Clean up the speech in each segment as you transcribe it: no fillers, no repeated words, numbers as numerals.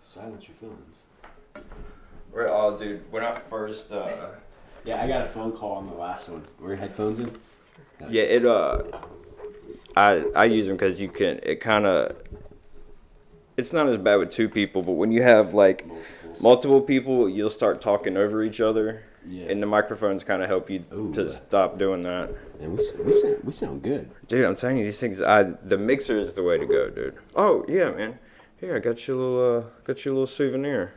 Silence your phones. Oh, dude, when I first... Yeah, I got a phone call on the last one. Were your headphones in? Yeah, I use them because you can, it kind of... It's not as bad with two people, but when you have, like, multiple people, you'll start talking over each other. Yeah. And the microphones kind of help you to stop doing that. And we sound good. Dude, I'm telling you, these things, the mixer is the way to go, dude. Oh, yeah, man. Here, I got you a little souvenir.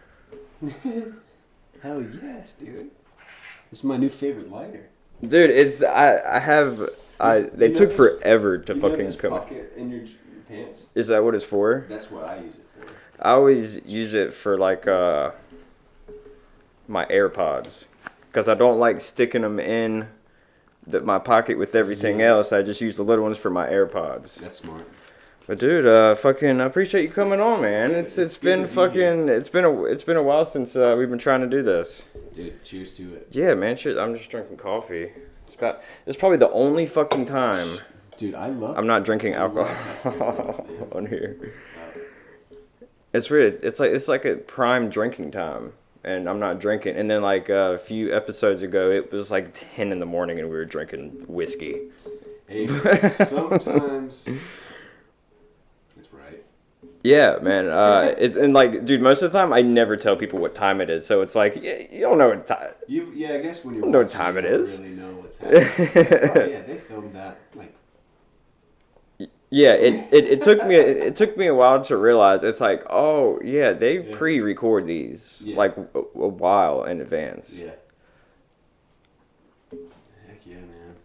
Hell yes, dude. This is my new favorite lighter. Dude, they took forever to fucking come. Pocket in your pants? Is that what it's for? That's what I use it for. I always use it for, like, my AirPods. Because I don't like sticking them in my pocket with everything else. I just use the little ones for my AirPods. That's smart. But dude, fucking, I appreciate you coming on, man. It's been a while since we've been trying to do this. Dude, cheers to it. Yeah, man. Shit, I'm just drinking coffee. It's probably the only fucking time. Dude, I'm not drinking alcohol on here. It's weird. It's like a prime drinking time. And I'm not drinking. And then, like, a few episodes ago, it was like 10 in the morning and we were drinking whiskey. Hey, sometimes it's right. Yeah, man. And, like, dude, most of the time, I never tell people what time it is. So it's like, you don't know what time. I guess when you don't know what time it is. You don't really know what's happening. Oh, yeah, they filmed that, like. Yeah, it took me a while to realize. It's like, oh yeah, they pre-record these like a while in advance. Yeah. Heck yeah, man.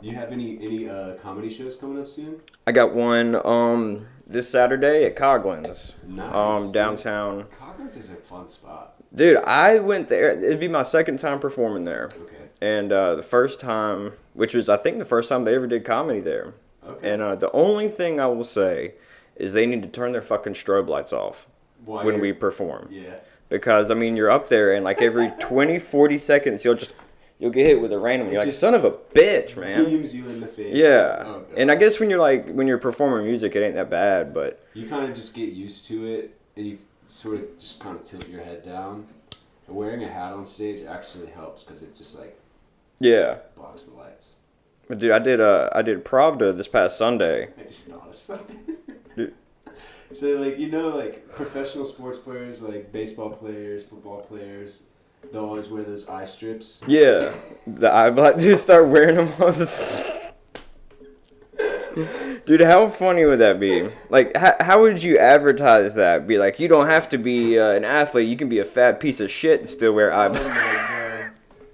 Do you have any comedy shows coming up soon? I got one this Saturday at Coghlan's. Nice. Downtown. Coghlan's is a fun spot. Dude, I went there. It'd be my second time performing there. Okay. And the first time, which was I think the first time they ever did comedy there. Okay. And the only thing I will say is they need to turn their fucking strobe lights off when we perform. Yeah. Because, I mean, you're up there and like every 20, 40 seconds you'll get hit with a random. You're like, son of a bitch, man. Beams you in the face. Yeah. Oh, and I guess when you're performing music, it ain't that bad, but. You kind of just get used to it and you sort of just kind of tilt your head down. And wearing a hat on stage actually helps because it just like. Yeah. Blocks the lights. But dude, I did Pravda this past Sunday. I just thought of something. Dude. So like like professional sports players, like baseball players, football players, they'll always wear those eye strips. Yeah, the eye black dudes start wearing them all the Dude, how funny would that be? Like, how would you advertise that? Be like, you don't have to be an athlete. You can be a fat piece of shit and still wear eye black. Oh my God.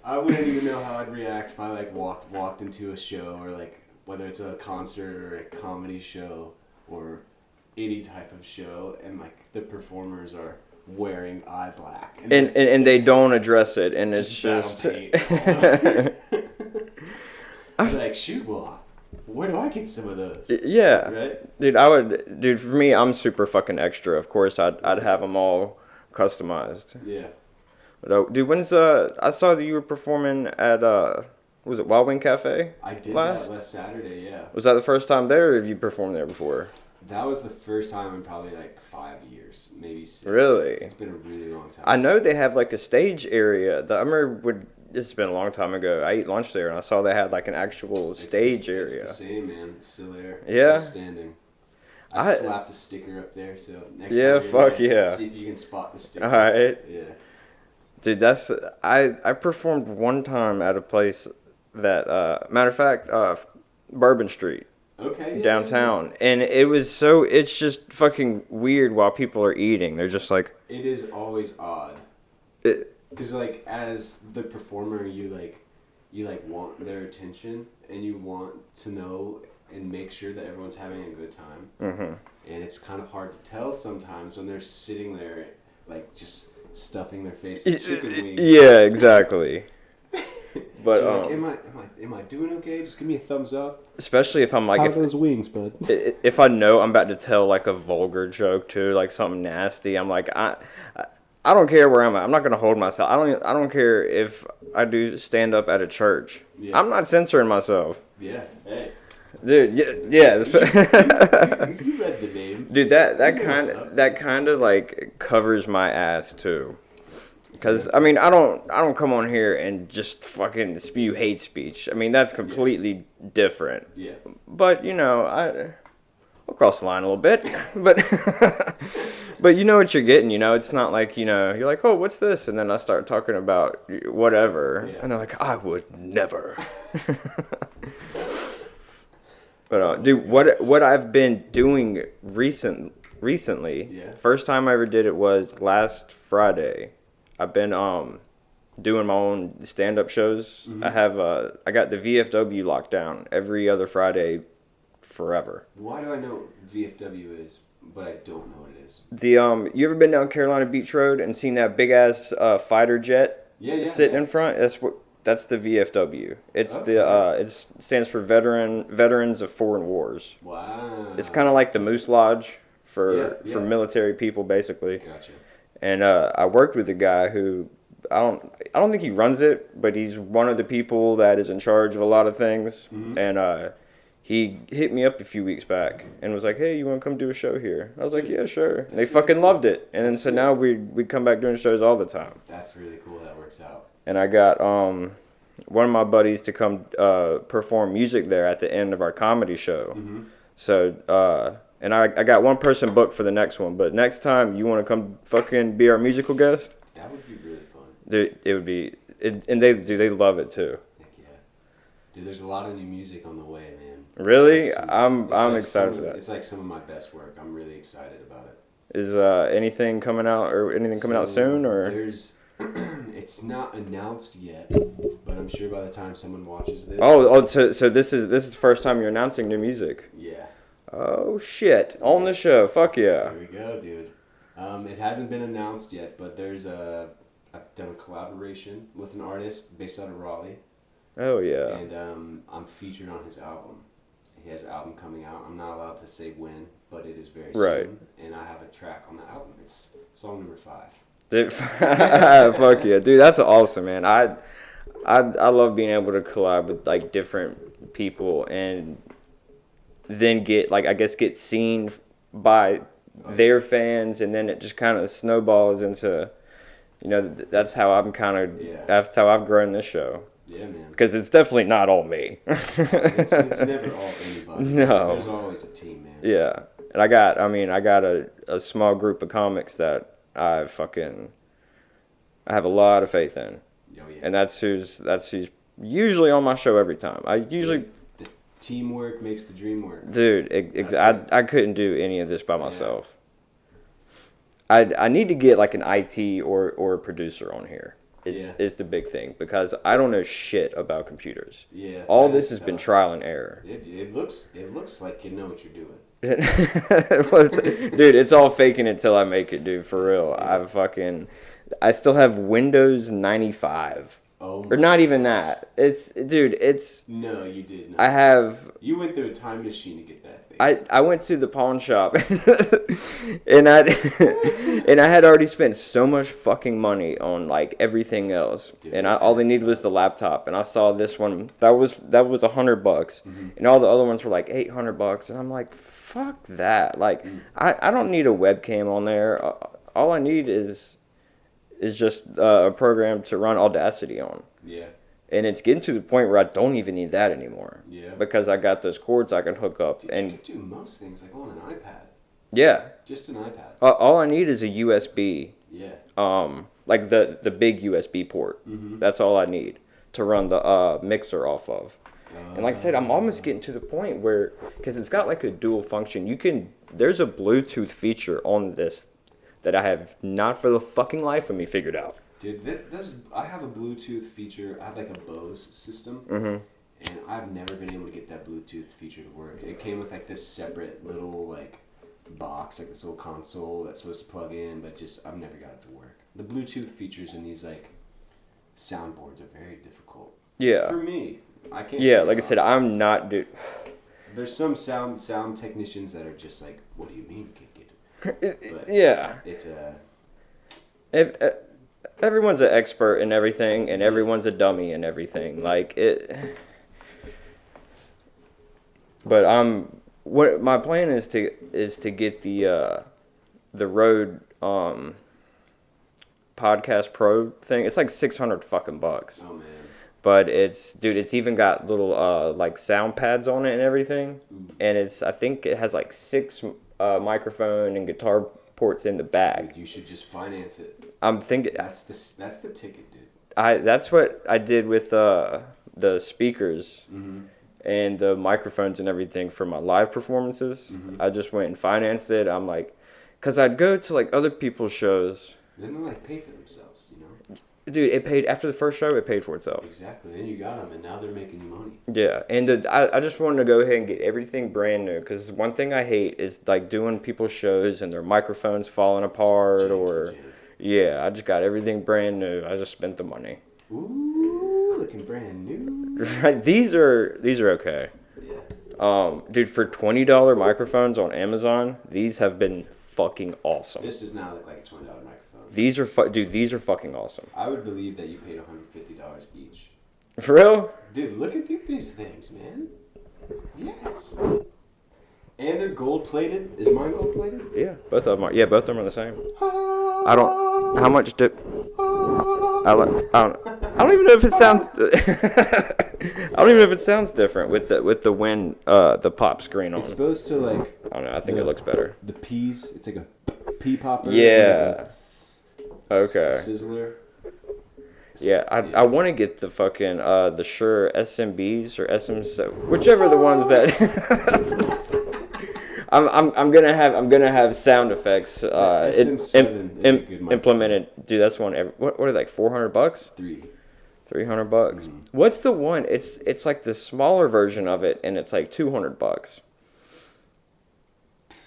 I wouldn't even know how I'd react if I like walked into a show or like whether it's a concert or a comedy show or any type of show and like the performers are wearing eye black and they don't address it and it's just I'm like, shoot, well, where do I get some of those? Yeah, right? Dude, for me, I'm super fucking extra. Of course, I'd have them all customized. Yeah. Dude, I saw that you were performing at, was it Wild Wing Cafe? I did that last Saturday, yeah. Was that the first time there, or have you performed there before? That was the first time in probably like 5 years, maybe 6. Really? It's been a really long time. I know they have like a stage area. I remember this has been a long time ago. I ate lunch there, and I saw they had like an actual stage area. It's the same, man. It's still there. It's still standing. I slapped a sticker up there, so next time you're fuck there, see if you can spot the sticker. All right. Yeah. Dude, I performed one time at a place that, matter of fact, Bourbon Street. Okay. Downtown. Yeah. And it's just fucking weird while people are eating. They're just like. It is always odd. Because like as the performer, you want their attention and you want to know and make sure that everyone's having a good time. Mm-hmm. And it's kind of hard to tell sometimes when they're sitting there, like just stuffing their face with chicken wings. Yeah, exactly. But so like, am I doing okay? Just give me a thumbs up. Especially if I'm like, how are those wings, bud? If I know I'm about to tell like a vulgar joke too, like something nasty, I'm like, I don't care where I'm at. I'm not gonna hold myself. I don't care if I do stand up at a church. Yeah. I'm not censoring myself. Yeah. Hey. Dude, yeah. You read the name. Dude, that kind of like covers my ass too. Because I mean, I don't come on here and just fucking spew hate speech. I mean, that's completely different. Yeah. But you know, I'll cross the line a little bit. But but you know what you're getting. You know, it's not like, you know, you're like, oh, what's this? And then I start talking about whatever, and they're like, I would never. But dude, what I've been doing recently, first time I ever did it was last Friday. I've been doing my own stand-up shows. Mm-hmm. I got the VFW locked down every other Friday forever. Why do I know what VFW is, but I don't know what it is? You ever been down Carolina Beach Road and seen that big ass fighter jet sitting in front? That's the VFW. It's it stands for Veterans of Foreign Wars. Wow. It's kind of like the Moose Lodge for military people, basically. Gotcha. And I worked with a guy who I don't think he runs it, but he's one of the people that is in charge of a lot of things. Mm-hmm. And he hit me up a few weeks back and was like, "Hey, you want to come do a show here?" I was like, "Yeah, sure." And they fucking loved it. And then so now we come back doing shows all the time. That's really cool. That works out. And I got one of my buddies to come perform music there at the end of our comedy show. Mm-hmm. So. And I got one person booked for the next one, but next time you want to come fucking be our musical guest? That would be really fun. Dude, it would be, and they love it too. Heck yeah. Dude, there's a lot of new music on the way, man. Really? I'm excited for that. It's like some of my best work. I'm really excited about it. Is anything coming out out soon or? It's not announced yet, but I'm sure by the time someone watches this. So this is the first time you're announcing new music. Yeah. Oh shit! On the show, fuck yeah! Here we go, dude. It hasn't been announced yet, but I've done a collaboration with an artist based out of Raleigh. Oh yeah. And I'm featured on his album. He has an album coming out. I'm not allowed to say when, but it is very soon. And I have a track on the album. It's song number 5. Dude, fuck yeah, dude! That's awesome, man. I love being able to collab with like different people and then get seen by their fans, and then it just kind of snowballs into, you know, that's how that's how I've grown this show. Yeah, man. Because it's definitely not all me. it's never all anybody. No. There's always a team, man. Yeah, and I got a small group of comics that I have a lot of faith in. Oh, yeah. And that's who's usually on my show every time. Teamwork makes the dream work. Dude, I couldn't do any of this by myself. I need to get like an IT or a producer on here. Is the big thing, because I don't know shit about computers. Yeah. All this has been trial and error. It looks like you know what you're doing. Dude, it's all faking it till I make it, dude, for real. Yeah. I still have Windows 95. Or not even that. No, you did not. You went through a time machine to get that thing. I went to the pawn shop and I had already spent so much fucking money on like everything else. Dude, and all they needed was the laptop, and I saw this one that was $100, mm-hmm. and all the other ones were like $800, and I'm like, fuck that. Like I don't need a webcam on there. All I need is just a program to run Audacity on. Yeah. And it's getting to the point where I don't even need that anymore. Yeah. Because I got those cords I can hook up. Dude, and you can do most things like on an iPad. Yeah. Just an iPad. All I need is a USB. Yeah. Like the big USB port. Mm-hmm. That's all I need to run the mixer off of. And like I said, I'm almost getting to the point where, because it's got like a dual function. There's a Bluetooth feature on this that I have not for the fucking life of me figured out. Dude, I have a Bluetooth feature. I have like a Bose system, mm-hmm. and I've never been able to get that Bluetooth feature to work. It came with like this separate little like box, like this little console that's supposed to plug in, but I've never got it to work. The Bluetooth features in these like soundboards are very difficult. Yeah. For me, I can't. Yeah, like I said, I'm not. There's some sound technicians that are just like, what do you mean you can't get it? But yeah. It's everyone's an expert in everything, and everyone's a dummy in everything. Like it. But what my plan is to get the Rode Podcast Pro thing. It's like $600 fucking bucks. Oh man. But it's even got little like sound pads on it and everything. And I think it has like 6 microphone and guitar ports in the bag. Dude, you should just finance it. I'm thinking that's the ticket, dude. That's what I did with the speakers Mm-hmm. and the microphones and everything for my live performances. Mm-hmm. I just went and financed it. I'm like, because I'd go to like other people's shows. Then they like pay for themselves, you know. Dude, it paid after the first show. It paid for itself. Exactly. Then you got them, and now they're making you money. Yeah, and I just wanted to go ahead and get everything brand new because one thing I hate is like doing people's shows and their microphones falling apart yeah. I just got everything brand new. I just spent the money. Ooh, looking brand new. Right, these are okay. Yeah. Dude, for $20 microphones on Amazon, these have been fucking awesome. This does not look like a $20 microphone. These are these are fucking awesome. I would believe that you paid $150 each. For real? Dude, look at these things, man. Yes. And they're gold plated. Is mine gold plated? Yeah, both of them are. Yeah, both of them are the same. I don't. How much do? I don't even know if it sounds. I don't even know if it sounds different with the wind, the pop screen on. It's supposed to like. I don't know. I think it looks better. The peas. It's like a pea popper. Yeah. Like Okay. Sizzler. Yeah, I want to get the fucking the Shure SMBs or SM, whichever the ones that. I'm gonna have sound effects implemented. Dude, that's one. What are they, like $400? $300. Mm. What's the one? It's like the smaller version of it, and it's like $200.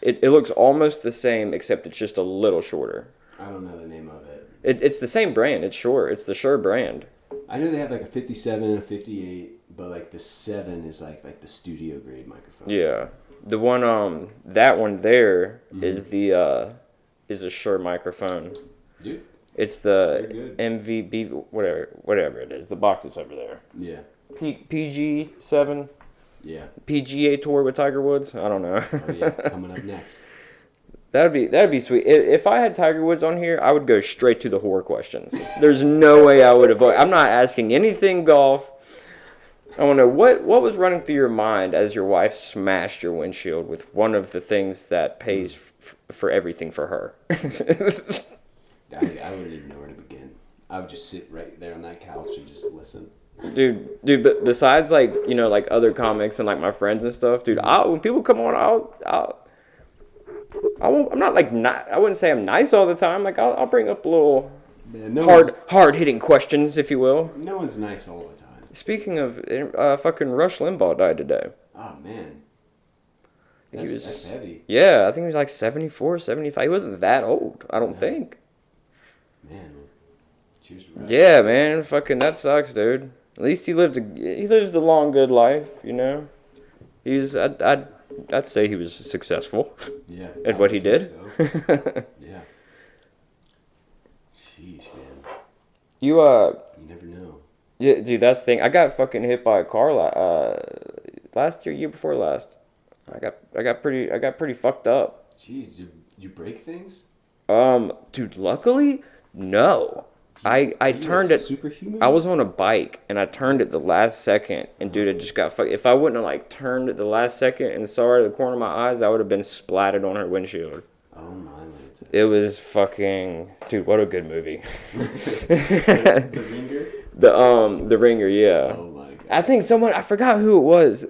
It looks almost the same, except it's just a little shorter. I don't know the name of it. It's the same brand. It's Shure. It's the Shure brand. I know they have like a 57 and a 58, but like the 7 is like the studio grade microphone. Yeah. The one that one there is a Shure microphone. Dude. It's the MVB whatever it is. The box is over there. Yeah. PG7. Yeah. PGA Tour with Tiger Woods. I don't know. Oh yeah, coming up next. That'd be sweet. If I had Tiger Woods on here, I would go straight to the horror questions. There's no way I would avoid. I'm not asking anything golf. I want to know what was running through your mind as your wife smashed your windshield with one of the things that pays for everything for her. I wouldn't even know where to begin. I would just sit right there on that couch and just listen. Dude, but besides like, you know, like other comics and like my friends and stuff, dude, when people come on, I'm not like I wouldn't say I'm nice all the time. Like I'll bring up a little hard hitting questions, if you will. No one's nice all the time. Speaking of, fucking Rush Limbaugh died today. Oh man, that's heavy. Yeah, I think he was like 74, 75. He wasn't that old, I don't think. Man, cheers to Rush. Yeah, man, fucking that sucks, dude. At least he lives a long, good life, you know. I'd say he was successful. Yeah. At what he did. So. Yeah. Jeez, man. You never know. Yeah, dude, that's the thing. I got fucking hit by a car last year before last. I got pretty fucked up. Jeez, you break things? Dude, luckily, no. I turned it. Superhuman? I was on a bike and I turned it the last second, and dude, it just got fucked. If I wouldn't have like turned it the last second and saw her at the corner of my eyes, I would have been splatted on her windshield. Oh my Lanta. It was fucking, dude, what a good movie. The Ringer? The Ringer, yeah. Oh my god. I think I forgot who it was.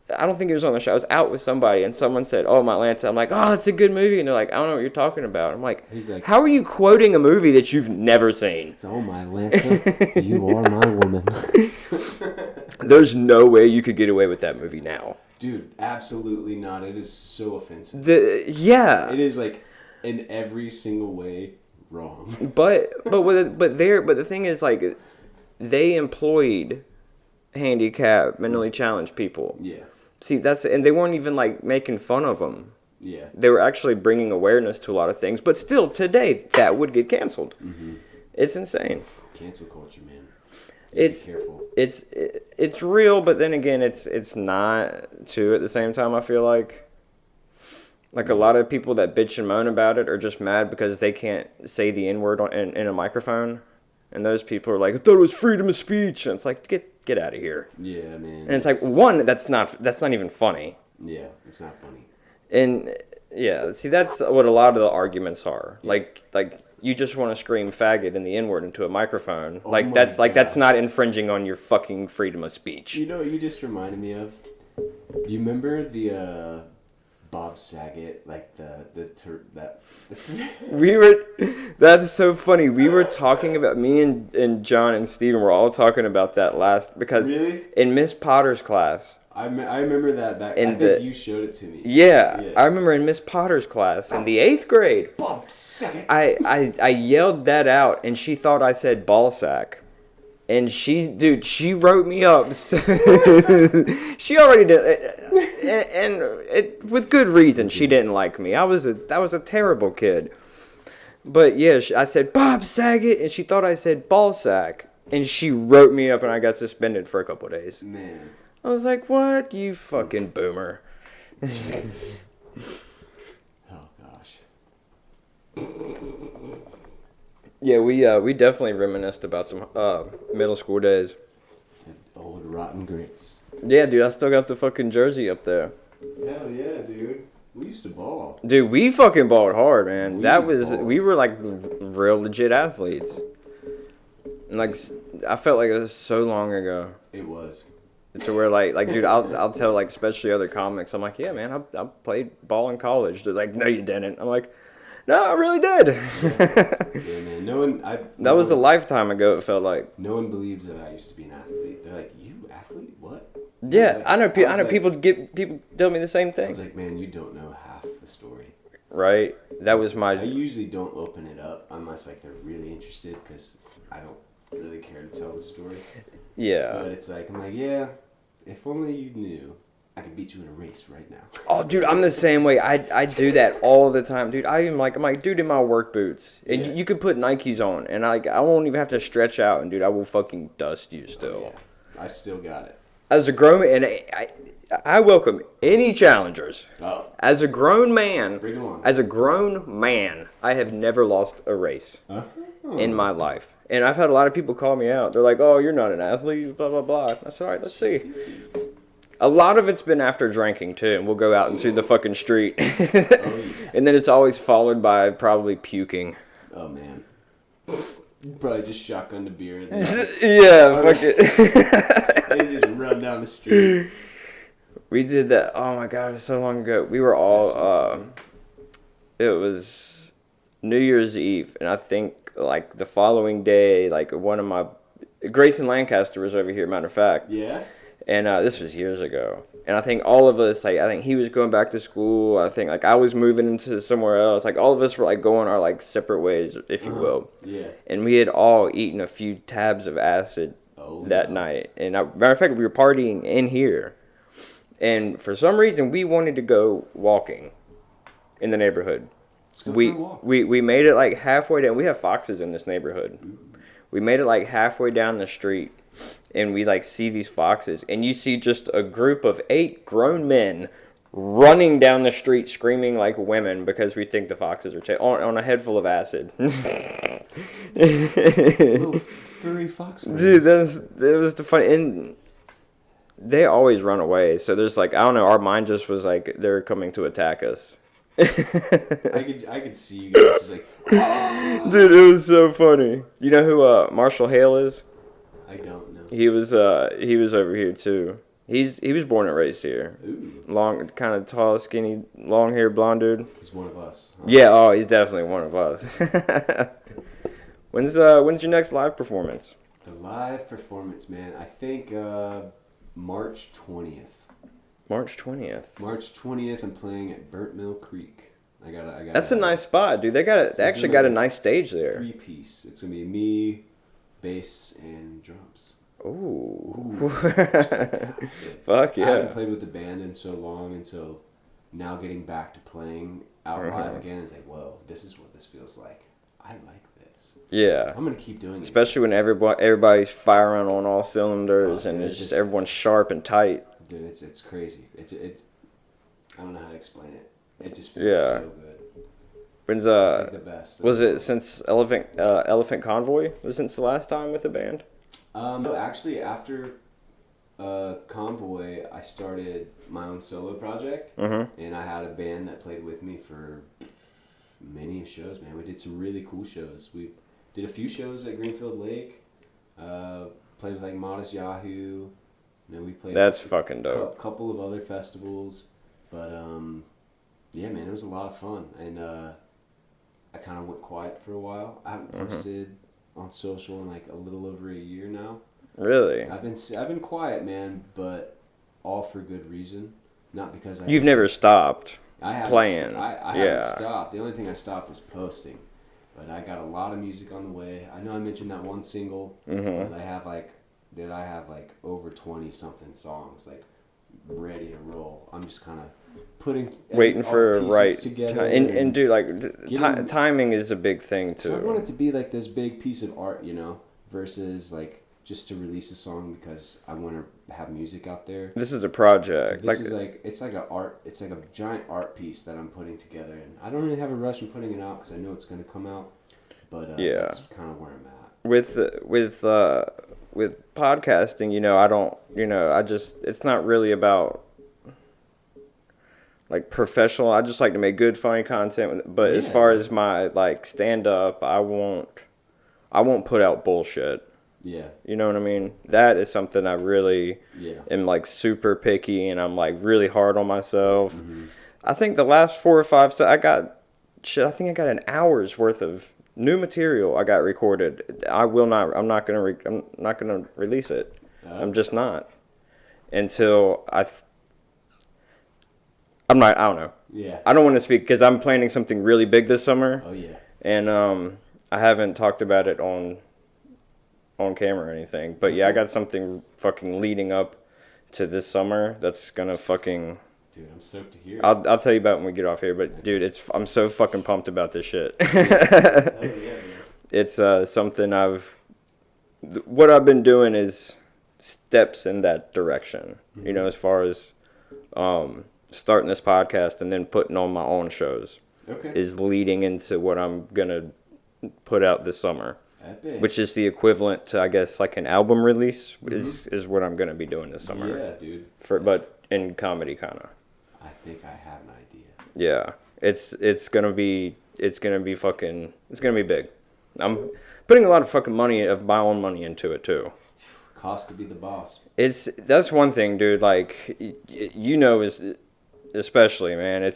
I don't think it was on the show. I was out with somebody, and someone said, "Oh, my Lanta." I'm like, "Oh, it's a good movie," and they're like, "I don't know what you're talking about." I'm like, "How are you quoting a movie that you've never seen?" It's "Oh my Lanta, you are my woman." There's no way you could get away with that movie now. Dude, absolutely not. It is so offensive. Yeah. It is like in every single way wrong. But the thing is, like, they employed handicapped, mentally challenged people. Yeah. See, and they weren't even like making fun of them. Yeah. They were actually bringing awareness to a lot of things, but still today that would get canceled. Mm-hmm. It's insane. Cancel culture, man. It's careful. It's real, but then again, it's not too at the same time. I feel like a lot of people that bitch and moan about it are just mad because they can't say the N-word in a microphone, and those people are like, I thought it was freedom of speech, and it's like get out of here. Yeah, man. And it's like, one, that's not even funny. Yeah, it's not funny. And yeah, see, that's what a lot of the arguments are. Yeah. Like you just want to scream faggot and the N-word into a microphone. Oh like that's not infringing on your fucking freedom of speech. You know what you just reminded me of? Do you remember the Bob Saget, like that's so funny. We were talking about, me and John and Steven were all talking about that last, because really? In Miss Potter's class. I remember that back. I think you showed it to me. Yeah, I remember in Miss Potter's class in the 8th grade. Bob Saget. I yelled that out, and she thought I said ball sack. And she wrote me up. She already did, and with good reason. She didn't like me. I was a terrible kid. But yeah, I said Bob Saget, and she thought I said ball sack, and she wrote me up, and I got suspended for a couple of days. Man, I was like, "What, you fucking boomer?" Oh gosh. Yeah, we definitely reminisced about some middle school days. Old rotten grits. Yeah, dude, I still got the fucking jersey up there. Hell yeah, dude. We used to ball. Dude, we fucking balled hard, man. We were like real legit athletes. And like, I felt like it was so long ago. It was. So we're like, dude, I'll tell, like, especially other comics, I'm like, yeah, man, I played ball in college. They're like, no, you didn't. I'm like, no, I really did. Yeah, man. That was a lifetime ago, it felt like. No one believes that I used to be an athlete. They're like, you athlete? What? Yeah, like, I know people tell me the same thing. I was like, man, you don't know half the story. Right? That was I usually don't open it up unless like they're really interested, because I don't really care to tell the story. Yeah. But it's like, I'm like, yeah, if only you knew, I could beat you in a race right now. Oh, dude, I'm the same way. I do that all the time, dude. I'm like, dude, in my work boots, and you could put Nikes on, and I won't even have to stretch out, and dude, I will fucking dust you still. Oh, yeah. I still got it. As a grown man, and I welcome any challengers. Oh. As a grown man, bring 'em on. As a grown man, I have never lost a race in my life. And I've had a lot of people call me out. They're like, oh, you're not an athlete, blah, blah, blah. I said, all right, let's see. A lot of it's been after drinking, too. And we'll go out into the fucking street. And then it's always followed by probably puking. Oh, man. Probably just shotgun the beer. Yeah, fuck it. They just run down the street. We did that. Oh, my God, it was so long ago. We were all, it was New Year's Eve. And I think, like, the following day, like, one of my, Grayson Lancaster was over here, matter of fact. Yeah? And this was years ago. And I think all of us, like, I think he was going back to school. I think, like, I was moving into somewhere else. Like, all of us were, like, going our, like, separate ways, if you will. Yeah. And we had all eaten a few tabs of acid that night. And, matter of fact, we were partying in here. And for some reason, we wanted to go walking in the neighborhood. Let's go for a walk. We made it, like, halfway down. We have foxes in this neighborhood. Ooh. We made it, like, halfway down the street. And we, like, see these foxes, and you see just a group of 8 grown men running down the street screaming like women because we think the foxes are on a head full of acid. Little furry fox friends. Dude, that was the fun. And they always run away, so there's, like, I don't know, our mind just was like, they're coming to attack us. I could see you guys just like, oh! Dude, it was so funny. You know who Marshall Hale is? I don't know. He was over here too. He was born and raised here. Ooh. Long, kind of tall, skinny, long hair, blonde dude. He's one of us. Huh? Yeah, oh, he's definitely one of us. When's your next live performance? The live performance, man. I think March 20th. March 20th. March 20th. I'm playing at Burnt Mill Creek. I got. That's a nice spot, dude. They actually got a nice stage there. 3-piece. It's gonna be me, bass, and drums. Ooh. Fuck yeah. I haven't played with the band in so long, and so now getting back to playing out live again is like, whoa, this is what this feels like. I like this. Yeah. I'm gonna keep doing it. Especially when everybody's firing on all cylinders and it's just everyone's sharp and tight. Dude, it's crazy. It I don't know how to explain it. It just feels so good. When's it's like the best. Was it since Elephant Convoy? Was it since the last time with the band? No, actually after Convoy, I started my own solo project, and I had a band that played with me for many shows. Man, we did some really cool shows. We did a few shows at Greenfield Lake. Played with like Modest Yahoo. And then we played. That's fucking dope. A couple of other festivals, but yeah, man, it was a lot of fun, and I kind of went quiet for a while. I haven't posted on social in like a little over a year now. Really? I've been quiet, man, but all for good reason. Not because You've never stopped playing. I haven't stopped. The only thing I stopped was posting. But I got a lot of music on the way. I know I mentioned that one single, but I have like over 20 something songs like ready to roll. I'm just kind of waiting for right together. And dude, like timing is a big thing too. So I want it to be like this big piece of art, you know, versus like just to release a song because I want to have music out there. This is a project. So it's like a giant art piece that I'm putting together, and I don't really have a rush in putting it out because I know it's going to come out. But that's kind of where I'm at. With podcasting, you know, I don't, you know, it's not really about like professional. I just like to make good, funny content. But as far as my like stand up, I won't put out bullshit. Yeah. You know what I mean? That is something I really am like super picky, and I'm like really hard on myself. I think the last 4 or 5, I think I got an hour's worth of new material I got recorded. I'm not gonna release it. I'm just not until I don't know. Yeah. I don't want to speak because I'm planning something really big this summer. Oh yeah. And I haven't talked about it on camera or anything. But yeah, I got something fucking leading up to this summer that's gonna fucking. Dude, I'm stoked to hear it. I'll tell you about it when we get off here. But dude, I'm so fucking pumped about this shit. Oh yeah, man. It's something what I've been doing is steps in that direction. You know, as far as starting this podcast and then putting on my own shows. Okay. Is leading into what I'm gonna put out this summer. Epic. Which is the equivalent to, I guess, like an album release is what I'm gonna be doing this summer. Yeah, dude. But in comedy, kind of. I think I have an idea. Yeah, it's gonna be big. I'm putting a lot of fucking money of my own money into it too. Cost to be the boss. That's one thing, dude. Like you know, especially man,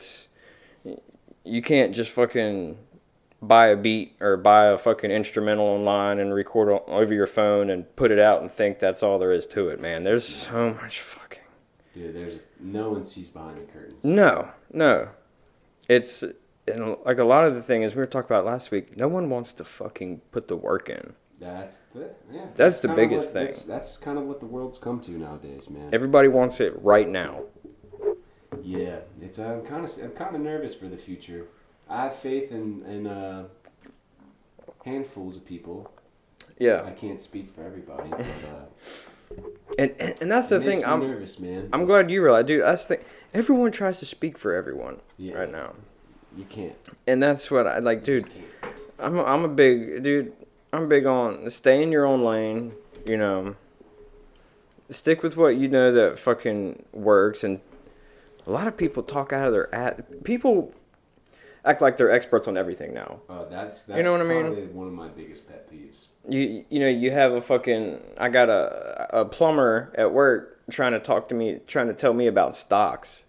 you can't just fucking buy a beat or buy a fucking instrumental online and record over your phone and put it out and think that's all there is to it, man. There's so much fucking. Dude, no one sees behind the curtains. No. It's and like a lot of the thing is we were talking about last week. No one wants to fucking put the work in. That's the biggest thing. That's kind of what the world's come to nowadays, man. Everybody wants it right now. Yeah, I'm kind of nervous for the future. I have faith in handfuls of people. Yeah. I can't speak for everybody, but and that's the thing. I'm nervous, man. I'm glad you realize, dude. That's the thing. Everyone tries to speak for everyone right now. You can't. And that's what I like, dude. I'm a big dude. I'm big on stay in your own lane. You know, stick with what you know that fucking works. And a lot of people talk out of their people act like they're experts on everything now. That's you know what I mean? Probably one of my biggest pet peeves. You know, you have I got a plumber at work trying to tell me about stocks.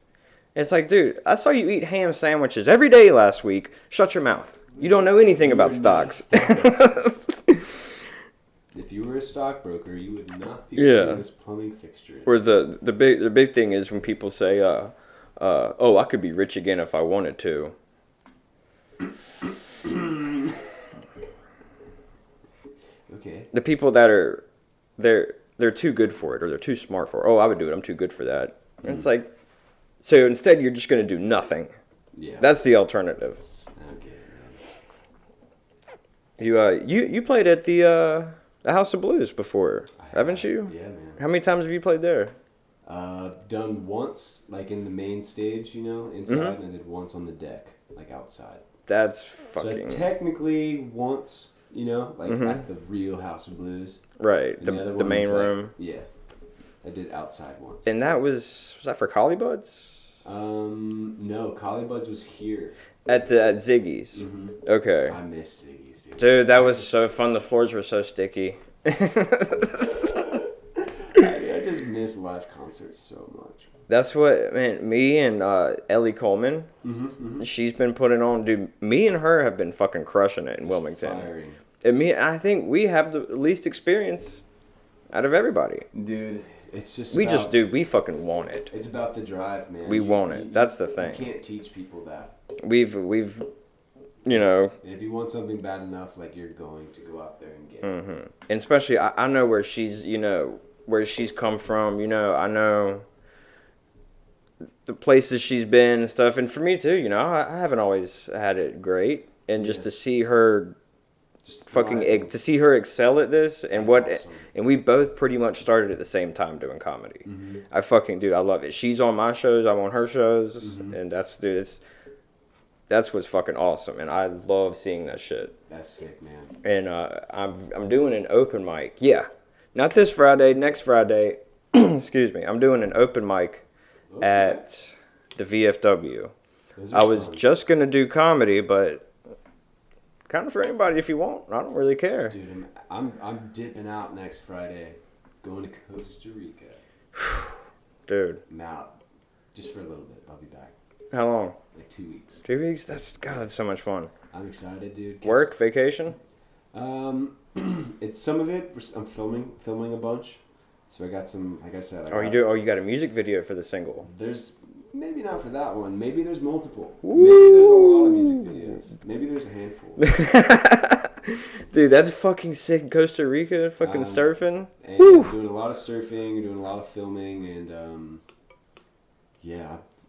It's like, dude, I saw you eat ham sandwiches every day last week. Shut your mouth. You don't know anything about stocks. If you were a stockbroker, you would not be doing this plumbing fixture. Or the big thing is when people say, oh, I could be rich again if I wanted to. Okay. The people that are they're too good for it or they're too smart for it. Oh, I would do it. I'm too good for that. And it's like, so instead you're just going to do nothing. Yeah. That's the alternative. Okay, You played at the House of Blues before, haven't you? Yeah, man. How many times have you played there? Done once, like in the main stage, inside, and I did once on the deck, like outside. That's fucking... So technically once, at the real House of Blues. Right, And the main room. Yeah, I did outside once. And that was that for Collie Buds? No, Collie Buds was here. At Ziggy's? Mm-hmm. Okay. I miss Ziggy's, dude. Dude, that was so fun. The floors were so sticky. I just miss live concerts so much. That's what, man, me and Ellie Coleman, she's been putting on, dude, me and her have been fucking crushing it in Wilmington. Firing. And I think we have the least experience out of everybody. Dude, it's just we fucking want it. It's about the drive, man. We want it. That's the thing. You can't teach people that. We've And if you want something bad enough, like, you're going to go out there and get it. And especially, I know where she's, where she's come from, I know the places she's been and stuff. And for me too, I haven't always had it great. And just to see her to see her excel at this and awesome. And we both pretty much started at the same time doing comedy. I love it. She's on my shows, I'm on her shows, and that's what's fucking awesome, and I love seeing that shit. That's sick, man. And I'm doing an open mic. Yeah, not this Friday, next Friday. Excuse me. I'm doing an open mic at the VFW. I was just gonna do comedy, but kind of for anybody if you want. I don't really care. Dude, I'm dipping out next Friday, going to Costa Rica. Dude. I'm out just for a little bit. I'll be back. How long? Like 2 weeks. 2 weeks? That's so much fun. I'm excited, dude. Work, vacation? It's some of it. I'm filming a bunch. So I got some, like I said. You got a music video for the single. There's maybe not for that one. Maybe there's multiple. Ooh. Maybe there's a lot of music videos. Maybe there's a handful. Dude, that's fucking sick. Costa Rica, fucking surfing. And I'm doing a lot of surfing, doing a lot of filming, and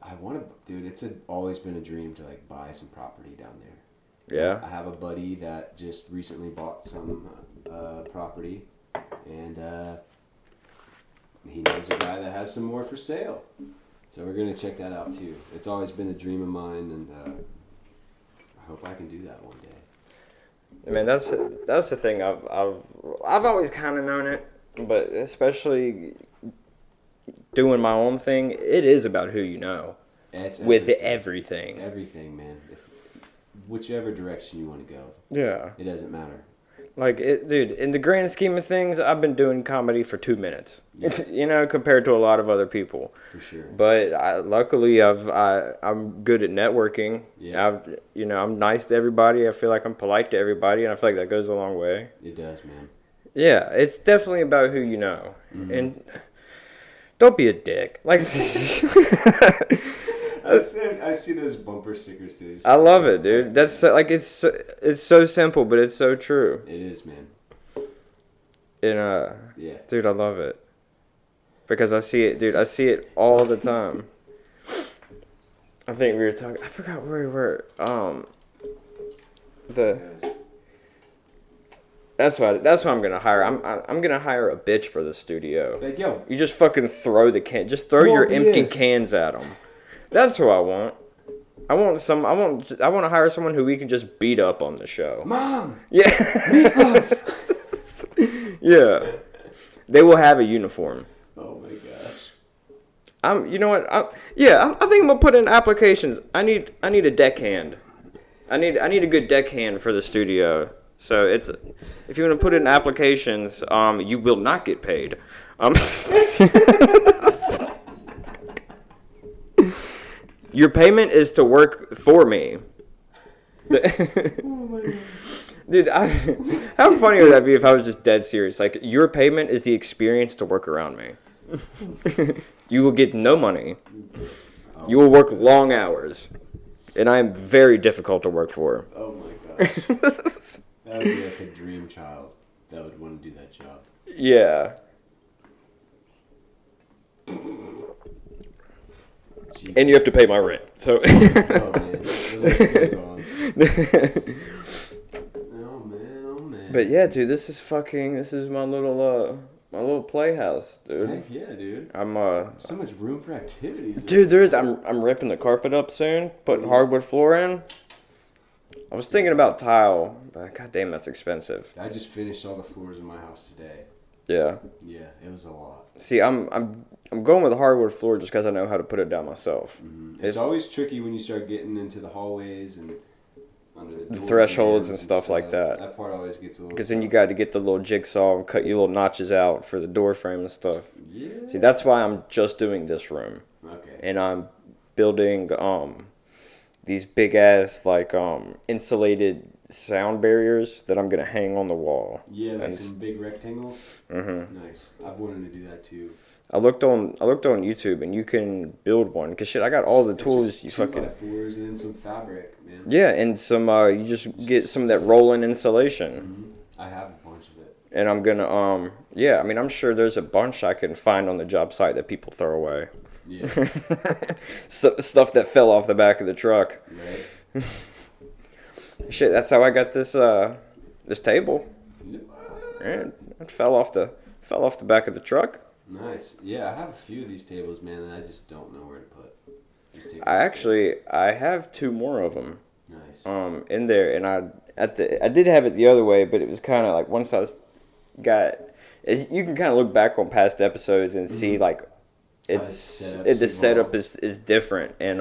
I want to, dude. It's always been a dream to like buy some property down there. Yeah. I have a buddy that just recently bought some property, and he knows a guy that has some more for sale. So we're gonna check that out too. It's always been a dream of mine, and I hope I can do that one day. Man, that's the thing. I've always kind of known it, but especially doing my own thing, it is about who you know. It's with everything. Everything, man. Whichever direction you want to go. Yeah. It doesn't matter. Like, dude, in the grand scheme of things, I've been doing comedy for 2 minutes. Yeah. Compared to a lot of other people. For sure. But luckily, I'm good at networking. Yeah. I'm nice to everybody. I feel like I'm polite to everybody, and I feel like that goes a long way. It does, man. Yeah, it's definitely about who you know. And don't be a dick. Like... I see those bumper stickers too. I love it, dude. That's like it's so simple, but it's so true. It is, man. And yeah, dude, I love it because I see it, dude. I see it all the time. I think we were talking. I forgot where we were. That's what I'm gonna hire. I'm gonna hire a bitch for the studio. Like, yo, you just fucking throw the can. Just throw your empty cans at them. That's who I want. I want to hire someone who we can just beat up on the show. Mom. Yeah. Yeah. They will have a uniform. Oh my gosh. You know what? I think I'm gonna put in applications. I need a deckhand. I need a good deckhand for the studio. So if you want to put in applications, you will not get paid. Your payment is to work for me. Oh my God. Dude, how funny would that be if I was just dead serious? Like, your payment is the experience to work around me. You will get no money. You will work long hours. And I am very difficult to work for. Oh my gosh. That would be like a dream child that would want to do that job. Yeah. Jeez. And you have to pay my rent. So. Oh man, the list goes on. Oh But yeah, dude, this is my little playhouse, dude. Heck yeah, dude. I'm so much room for activities. Dude, there is. I'm ripping the carpet up soon, putting hardwood floor in. I was thinking about tile, but goddamn, that's expensive. I just finished all the floors in my house today. Yeah. Yeah, it was a lot. See, I'm going with hardwood floor just because I know how to put it down myself. Mm-hmm. It's always tricky when you start getting into the hallways and under the thresholds and stuff like that. That part always gets a little. Because then you got to get the little jigsaw and cut your little notches out for the door frame and stuff. Yeah. See, that's why I'm just doing this room. Okay. And I'm building these big ass insulated sound barriers that I'm gonna hang on the wall. Yeah, like some big rectangles. Mm-hmm. Nice. I've wanted to do that too. I looked on YouTube and you can build one. Cause shit, I got all the tools. You fucking 2x4s and then some fabric, man. Yeah, and some you just get some of that rolling insulation. Mm-hmm. I have a bunch of it. And I'm gonna yeah, I mean I'm sure there's a bunch I can find on the job site that people throw away. Yeah. Stuff that fell off the back of the truck. Right. Shit, that's how I got this this table. Yeah, it fell off the back of the truck. Nice. Yeah, I have a few of these tables, man, and I just don't know where to put these tables. I have 2 more of them. Nice. In there, and I did have it the other way, but it was kind of like once I got, you can kind of look back on past episodes and see like the setup is different, and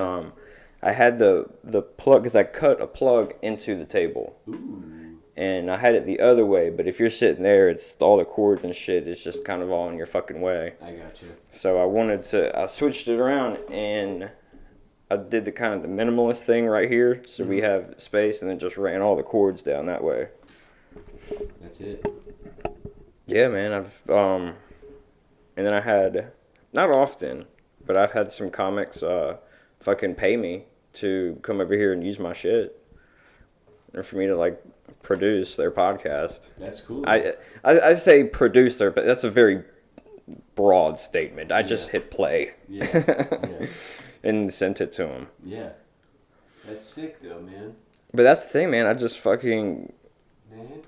I had the plug because I cut a plug into the table. Ooh. And I had it the other way, but if you're sitting there, it's all the cords and shit. It's just kind of all in your fucking way. I got you. So I switched it around and I did the kind of the minimalist thing right here, so we have space, and then just ran all the cords down that way. That's it. Yeah, man. And then I had, not often, but I've had some comics fucking pay me to come over here and use my shit, or for me to like produce their podcast. That's cool. I say produce their, but that's a very broad statement. I just hit play. Yeah. And sent it to them. Yeah. That's sick though, man. But that's the thing, man. I just fucking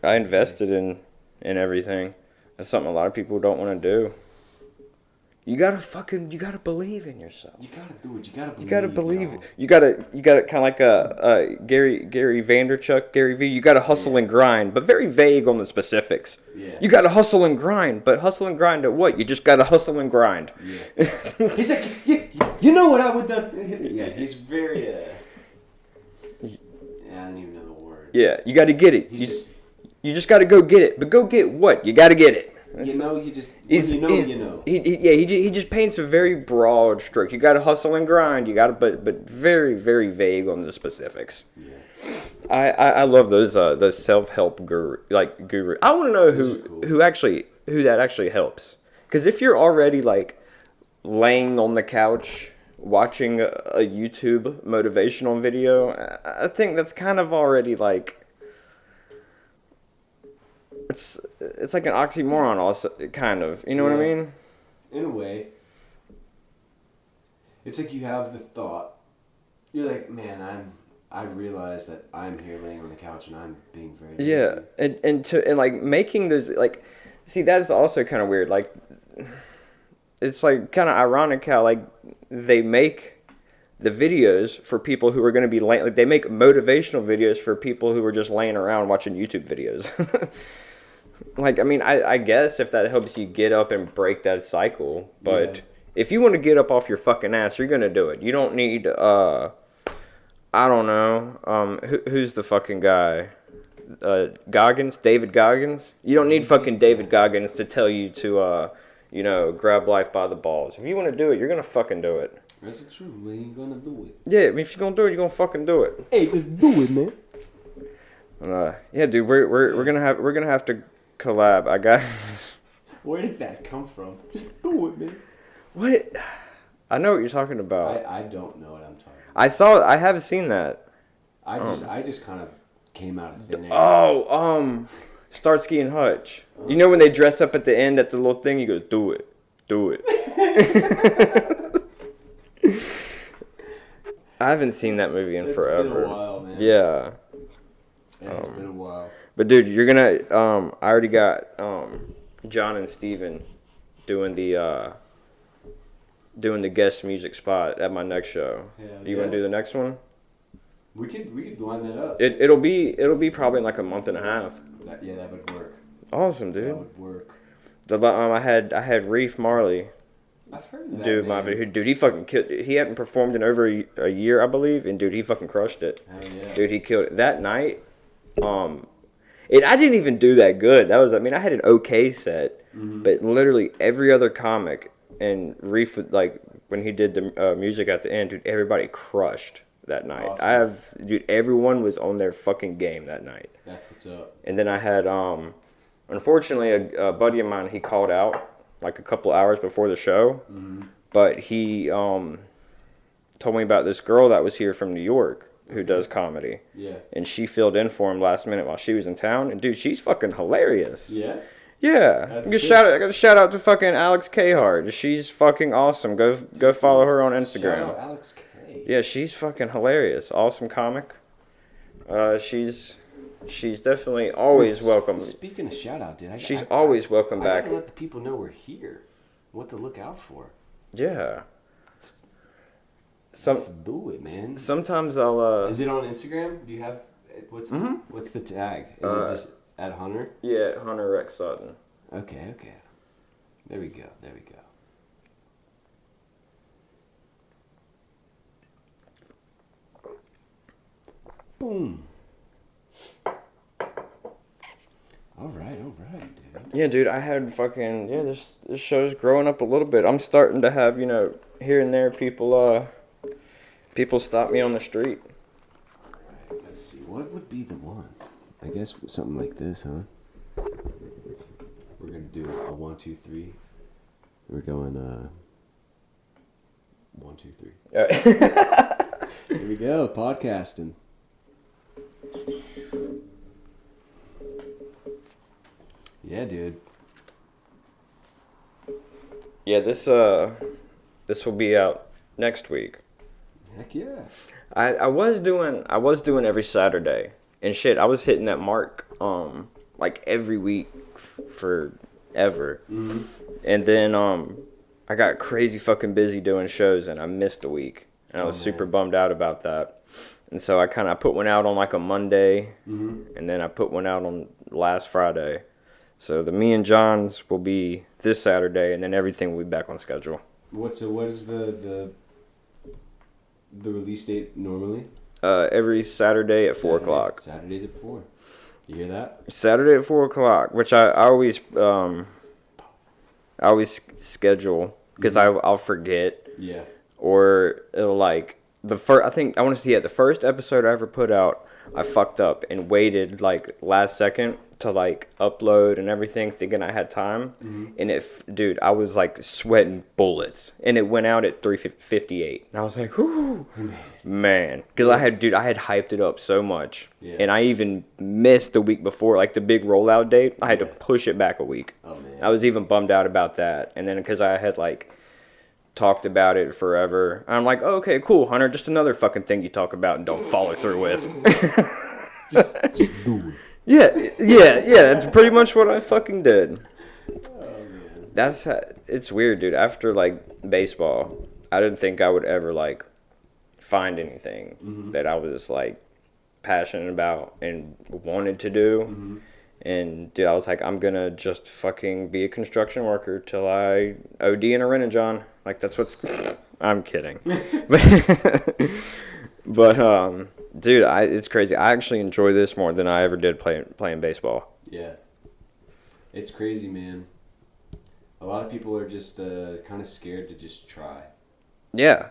I invested in everything. That's something a lot of people don't want to do. You gotta believe in yourself. You gotta do it. You gotta believe it. You gotta kind of like a Gary Vaynerchuk, Gary V. You gotta hustle and grind, but very vague on the specifics. Yeah. You gotta hustle and grind, but hustle and grind at what? You just gotta hustle and grind. Yeah. He's like, you know what I would do? Yeah. He's very. I don't even know the word. Yeah. You gotta get it. You just gotta go get it, but go get what? You gotta get it. You know. You know. He just paints a very broad stroke. You got to hustle and grind. You got to, but very, very vague on the specifics. Yeah. I love those self-help guru. I want to know who that actually helps. Because if you're already like laying on the couch watching a YouTube motivational video, I think that's kind of already like. It's like an oxymoron also, kind of. You know what I mean? In a way. It's like you have the thought. You're like, man, I realize that I'm here laying on the couch and I'm being very lazy. Yeah, and like making those, like, see, that is also kind of weird. Like, it's like kind of ironic how like they make the videos for people who are going to be like they make motivational videos for people who are just laying around watching YouTube videos. Like, I mean, I guess if that helps you get up and break that cycle, but if you want to get up off your fucking ass, you're gonna do it. You don't need, I don't know, who's the fucking guy? Goggins? David Goggins? You don't need fucking David Goggins to tell you to, grab life by the balls. If you want to do it, you're gonna fucking do it. That's the truth, man. You're gonna do it. Yeah, if you're gonna do it, you're gonna fucking do it. Hey, just do it, man. Yeah, dude, we're gonna have to collab. I got. Where did that come from? Just do it, man. What? I know what you're talking about. I don't know what I'm talking about. I have seen that. I just kind of came out of thin air. Oh, Starsky and Hutch. You know when they dress up at the end at the little thing? He goes, "Do it, do it." I haven't seen that movie in forever. It's been a while, man. Yeah. It has been a while. But dude, you're gonna. I already got John and Steven doing the guest music spot at my next show. Yeah, you want to do the next one? We could line that up. It'll be probably in like a month and a half. That would work. Awesome, dude. That would work. I had Reef Marley. I've heard of that. Dude, my dude, he fucking killed. He hadn't performed in over a year, I believe, and dude, he fucking crushed it. Hell yeah. Dude, he killed it that night. I didn't even do that good. I had an okay set, but literally every other comic and Reef would, like when he did the music at the end, dude, everybody crushed that night. Awesome. Everyone was on their fucking game that night. That's what's up. And then I had, unfortunately, a buddy of mine, he called out like a couple hours before the show, but he told me about this girl that was here from New York who does comedy. Yeah. And she filled in for him last minute while she was in town, and dude, she's fucking hilarious. Yeah. Yeah. I got a shout out to fucking Alex Cahard. She's fucking awesome. Go follow her on Instagram. Shout out Alex K. Yeah, she's fucking hilarious. Awesome comic. She's definitely always welcome. Speaking of shout out, dude, she's always welcome back. I gotta let the people know we're here. What to look out for. Yeah. Let's do it, man. Sometimes I'll. Is it on Instagram? Do you have what's the tag? Is it just at Hunter? Yeah, Hunter Rex Sutton. Okay. There we go. Boom. All right, dude. Yeah, dude, I had fucking this show's growing up a little bit. I'm starting to have, here and there people stop me on the street. All right, let's see. What would be the one? I guess something like this, huh? We're gonna do a 1, 2, 3. We're going 1, 2, 3. Here we go, podcasting. Yeah, dude. Yeah, this will be out next week. Heck yeah. I was doing every Saturday, and shit, I was hitting that mark like every week forever. And then I got crazy fucking busy doing shows, and I missed a week, and I was super bummed out about that. And so I put one out on like a Monday, and then I put one out on last Friday. So the Me and John's will be this Saturday, and then everything will be back on schedule. What is the release date normally? Every Saturday at 4 o'clock. Saturdays at 4. You hear that? Saturday at 4 o'clock, which I always schedule because I'll forget. Yeah. Or it'll like the first. I think I want to see the first episode I ever put out. I fucked up and waited like last second to like upload and everything, thinking I had time. And dude, I was like sweating bullets, and it went out at 3:58. And I was like, whoo, man, because I had hyped it up so much, and I even missed the week before, like the big rollout date. I had to push it back a week. Oh man, I was even bummed out about that. And then because I had like talked about it forever, I'm like, oh, okay, cool, Hunter, just another fucking thing you talk about and don't follow through with. just do it. Yeah, that's pretty much what I fucking did. Oh, man. It's weird, dude. After, like, baseball, I didn't think I would ever, like, find anything that I was, like, passionate about and wanted to do. And, dude, I was like, I'm gonna just fucking be a construction worker till I OD in a Rent-A-John. Like, that's what's... I'm kidding. But dude, it's crazy. I actually enjoy this more than I ever did playing baseball. Yeah. It's crazy, man. A lot of people are just kind of scared to just try. Yeah.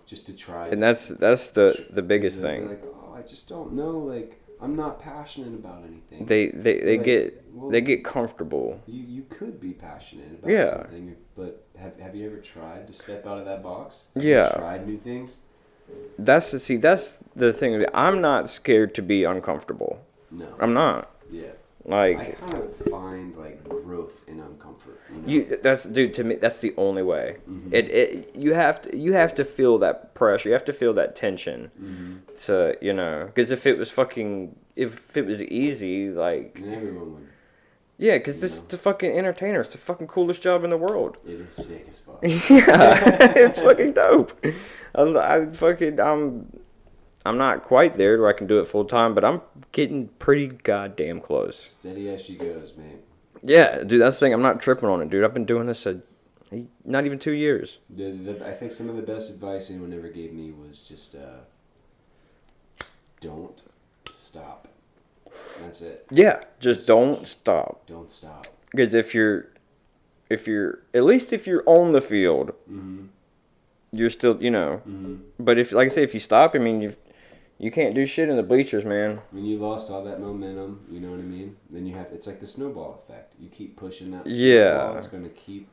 Just to try. And that's the biggest thing. They're like, oh, I just don't know. Like, I'm not passionate about anything. They get comfortable. You could be passionate about something, but have you ever tried to step out of that box? Have you tried new things? That's the thing. I'm not scared to be uncomfortable. No. I'm not. Yeah. Like, I kind of find like growth in uncomfort. To me, that's the only way. You have to feel that pressure. You have to feel that tension. To because if it was fucking if it was easy, like. And everyone would. Yeah, because this is the fucking entertainer. It's the fucking coolest job in the world. It is sick as fuck. Yeah, it's fucking dope. I'm not quite there where I can do it full time, but I'm getting pretty goddamn close. Steady as she goes, man. Yeah, dude, that's the thing. I'm not tripping on it, dude. I've been doing this not even 2 years. I think some of the best advice anyone ever gave me was just don't stop. That's it. Yeah, just don't stop. Don't stop. Because if you're at least if you're on the field, Mm-hmm. you're still, Mm-hmm. But if, like I say, if you stop, I mean, you can't do shit in the bleachers, man. When you lost all that momentum, you know what I mean? Then it's like the snowball effect. You keep pushing that snowball, Yeah. it's gonna keep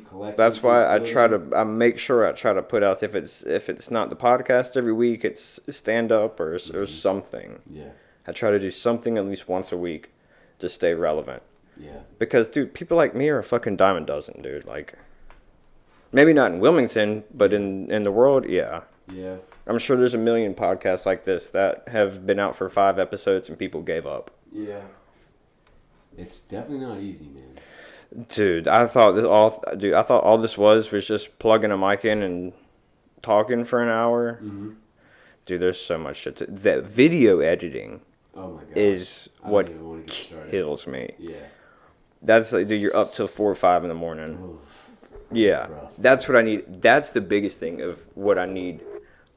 collecting. That's why I make sure I try to put out, if it's not the podcast every week, it's stand up or something. Yeah. I try to do something at least once a week to stay relevant. Yeah. Because, dude, people like me are a fucking dime a dozen, dude. Like, maybe not in Wilmington, but in the world, yeah. Yeah. I'm sure there's a million podcasts like this that have been out for 5 episodes and people gave up. Yeah. It's definitely not easy, man. Dude, I thought all this was just plugging a mic in and talking for an hour. Mm-hmm. Dude, there's so much shit. That video editing Oh my god. is what kills kills me. Yeah. That's like, dude, you're up till 4 or 5 in the morning. Oof. Yeah, rough. that's what I need. That's the biggest thing of what I need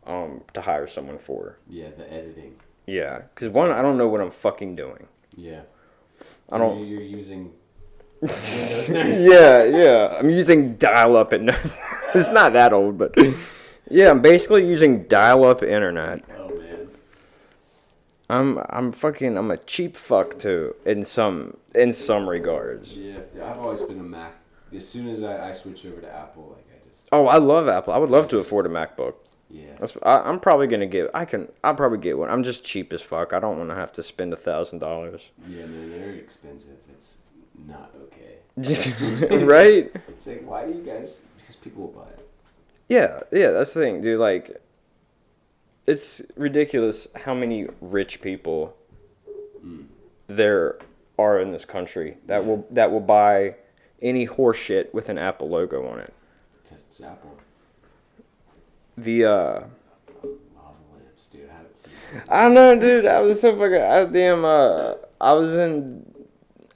to hire someone for. Yeah, the editing. Yeah, because one, I don't know what I'm fucking doing. Yeah. I don't. You're using Windows 9. Yeah. I'm using dial-up it's not that old, but yeah, I'm basically using dial-up internet. Oh man. I'm a cheap fuck too in some regards. Yeah, I've always been a Mac. As soon as I switch over to Apple, like I just. Oh, I love Apple. I would love to afford a MacBook. Yeah. I'm probably gonna get. I'll probably get one. I'm just cheap as fuck. I don't want to have to spend $1,000. Yeah, man, they're expensive. It's not okay. Right? It's like, why do you guys? Because people will buy it. Yeah. That's the thing, dude. Like, it's ridiculous how many rich people there are in this country that will buy any horse shit with an Apple logo on it. Because it's Apple. The Lava lamps, dude. I haven't seen that. I don't know, dude. I was so fucking. I was in.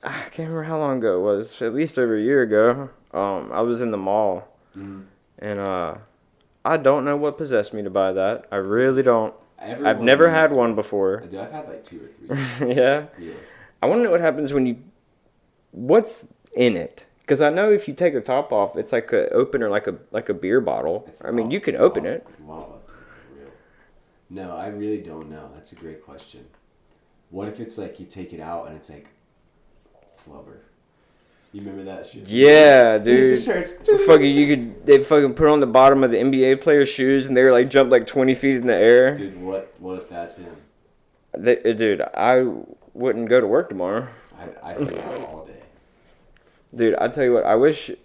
I can't remember how long ago it was. At least over a year ago. I was in the mall, and I don't know what possessed me to buy that. I really don't. I've never had one before. Dude, I've had like 2 or 3. Yeah. Yeah. I want to know what happens when you. What's in it? Because I know if you take the top off, it's like a opener, like a beer bottle. I mean, you can open it. It's lava, dude, for real. No, I really don't know. That's a great question. What if it's like you take it out and it's like flubber? You remember that shit? Yeah, dude. It just starts. They fucking put on the bottom of the NBA player's shoes and they like jump like 20 feet in the air. Dude, what if that's him? Dude, I wouldn't go to work tomorrow. I'd hang out all day. Dude, I tell you what, I wish it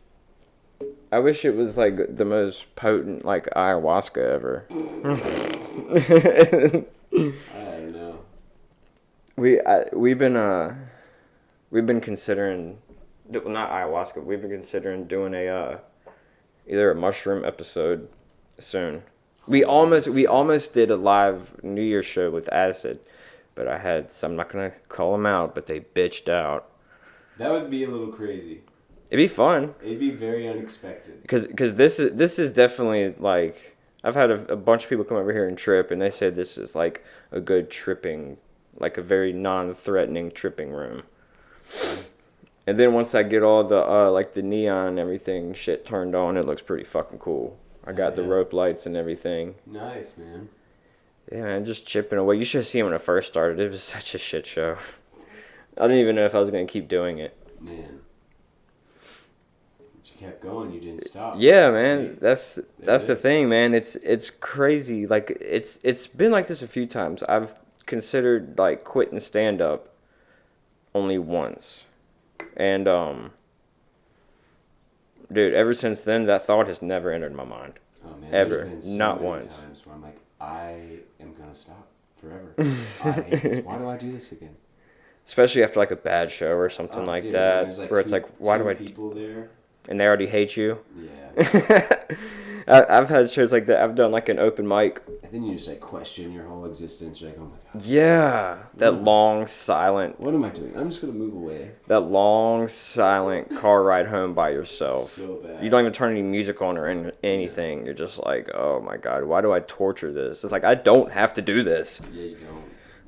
was like the most potent like ayahuasca ever. I don't know. We've been considering, well, not ayahuasca. We've been considering doing either a mushroom episode soon. We almost did a live New Year's show with acid, but I'm not gonna call them out, but they bitched out. That would be a little crazy. It'd be fun. It'd be very unexpected. Because this is definitely like, I've had a bunch of people come over here and trip, and they say this is like a good tripping, like a very non-threatening tripping room. And then once I get all the like the neon and everything shit turned on, it looks pretty fucking cool. I got the rope lights and everything. Nice, man. Yeah, man, just chipping away. You should have seen when it first started. It was such a shit show. I didn't even know if I was gonna keep doing it. Man. But you kept going. You didn't stop. Yeah, man. See? That's the thing, man. It's crazy. Like it's been like this a few times. I've considered like quitting stand up only once. And dude, ever since then that thought has never entered my mind. Oh man, Ever. there's been so Not many once. times where I'm like, I am gonna stop forever. I hate this. Why do I do this again? Especially after like a bad show or something like dude, that, like where it's like, why do I? People there. And they already hate you. Yeah. I've had shows like that. I've done like an open mic. And then you just like question your whole existence. You're like, oh my god. Yeah, that long silent. What am I doing? I'm just gonna move away. That long silent car ride home by yourself. So bad. You don't even turn any music on or anything. Yeah. You're just like, oh my god, why do I torture this? It's like I don't have to do this. Yeah, you don't,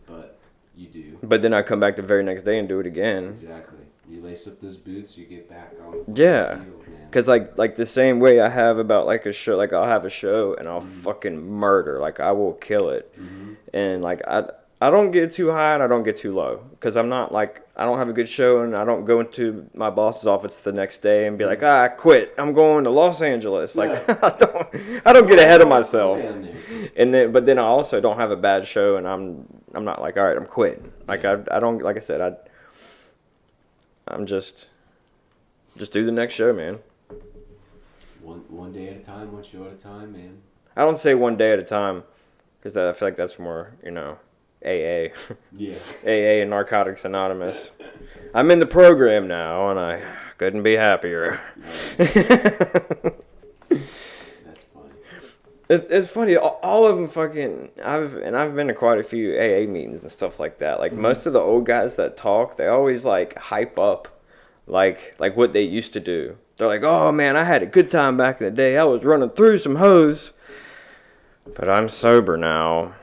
but you do. But then I come back the very next day and do it again. Exactly. You lace up those boots, you get back on. Yeah. The field, man. Cause like the same way I have about like a show, like I'll have a show and I'll fucking murder, like I will kill it, and like I don't get too high and I don't get too low, cause I'm not like I don't have a good show and I don't go into my boss's office the next day and be like I quit, I'm going to Los Angeles, like I don't get ahead of myself, and then but then I also don't have a bad show and I'm not like all right I'm quitting, like I don't, like I said I'm just do the next show, man. One day at a time, one show at a time, man. I don't say one day at a time, because I feel like that's more, AA. Yeah. AA and Narcotics Anonymous. I'm in the program now, and I couldn't be happier. That's funny. It's funny. All of them fucking. I've been to quite a few AA meetings and stuff like that. Like most of the old guys that talk, they always like hype up, like what they used to do. They're like, oh man, I had a good time back in the day. I was running through some hoes. But I'm sober now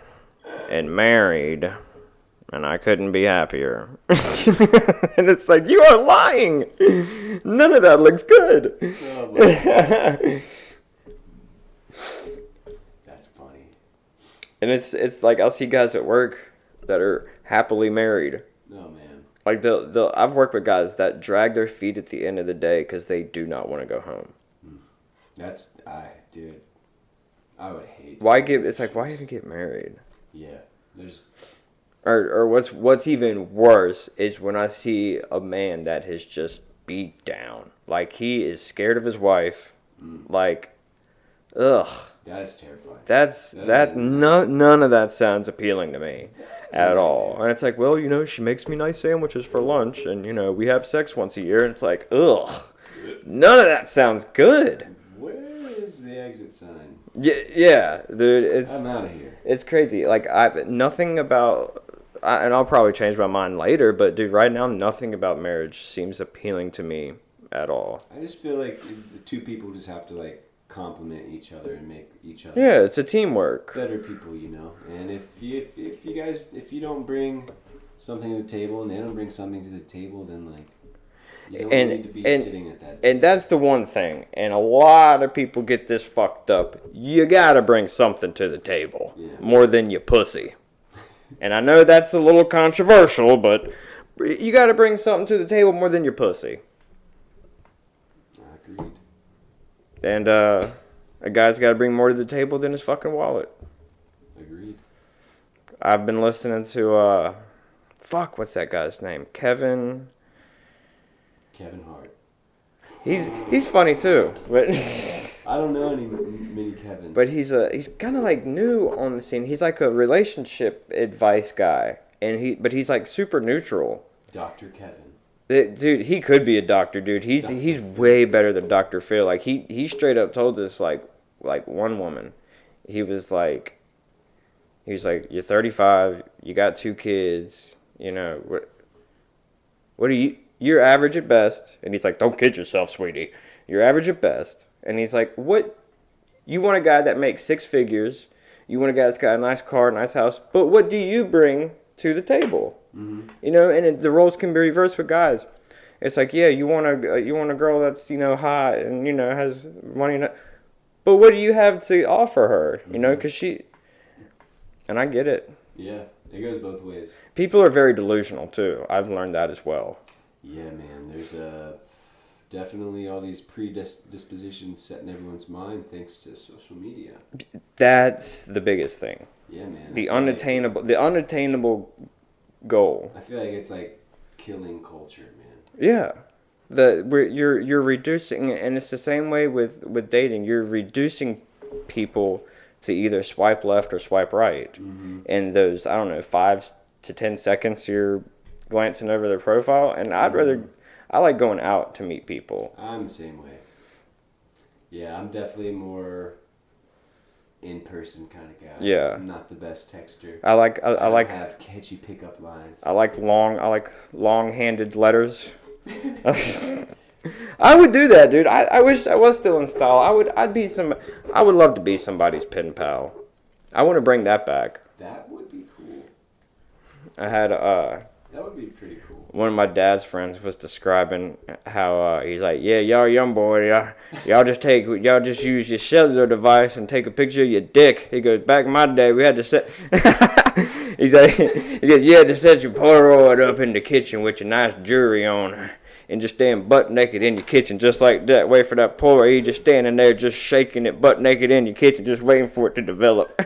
and married and I couldn't be happier. And it's like, you are lying. None of that looks good. Oh my God. That's funny. And it's like I'll see guys at work that are happily married. Oh man. Like I've worked with guys that drag their feet at the end of the day because they do not want to go home. Dude, I would hate. Why even get married? Yeah, there's. Or what's even worse is when I see a man that has just beat down, like he is scared of his wife, like, ugh. That is terrifying. None of that sounds appealing to me. At all. And it's like, well, she makes me nice sandwiches for lunch and, we have sex once a year. And it's like, ugh, none of that sounds good. Where is the exit sign? Yeah, dude, I'm out of here. It's crazy. Like, nothing about, and I'll probably change my mind later, but dude, right now, nothing about marriage seems appealing to me at all. I just feel like the two people just have to, like, complement each other and make each other. Yeah, it's a teamwork. Better people, And if you don't bring something to the table and they don't bring something to the table, then like you don't need to be sitting at that table. And that's the one thing. And a lot of people get this fucked up. You gotta bring something to the table more than your pussy. And I know that's a little controversial, but you gotta bring something to the table more than your pussy. Agreed. And a guy's got to bring more to the table than his fucking wallet. Agreed. I've been listening to, what's that guy's name? Kevin Hart. He's funny too, but I don't know many Kevins. But he's kind of like new on the scene. He's like a relationship advice guy, but he's like super neutral. Dr. Kevin. Dude, he could be a doctor, dude. He's way better than Dr. Phil. Like he straight up told us like one woman, he was like, you're 35, you got 2 kids, what are you're average at best. And he's like, don't kid yourself, sweetie. You're average at best. And he's like, what? You want a guy that makes 6 figures. You want a guy that's got a nice car, nice house. But what do you bring to the table? Mm-hmm. And the roles can be reversed with guys. It's like, yeah, you want a girl that's hot and has money, but what do you have to offer her? Because and I get it. Yeah, it goes both ways. People are very delusional too. I've learned that as well. Yeah, man. There's definitely all these predispositions set in everyone's mind thanks to social media. That's the biggest thing. Yeah, man. The unattainable goal. I feel like it's like killing culture, man. Yeah. You're reducing, and it's the same way with dating. You're reducing people to either swipe left or swipe right. And those, I don't know, 5 to 10 seconds you're glancing over their profile. And I like going out to meet people. I'm the same way. Yeah, I'm definitely more in-person kind of guy. Yeah. I'm not the best texter. I like have catchy pickup lines. I like long-handed letters. I would do that, dude. I wish I was still in style. I would love to be somebody's pen pal. I want to bring that back. That would be cool. I had That would be pretty cool. One of my dad's friends was describing how he's like, yeah, y'all young boy, y'all just use your cellular device and take a picture of your dick. He goes, back in my day, we had to set. He goes, you had to set your Polaroid up in the kitchen with your nice jewelry on, and just stand butt naked in your kitchen just like that. Wait for that Polaroid. You just standing there, just shaking it butt naked in your kitchen, just waiting for it to develop.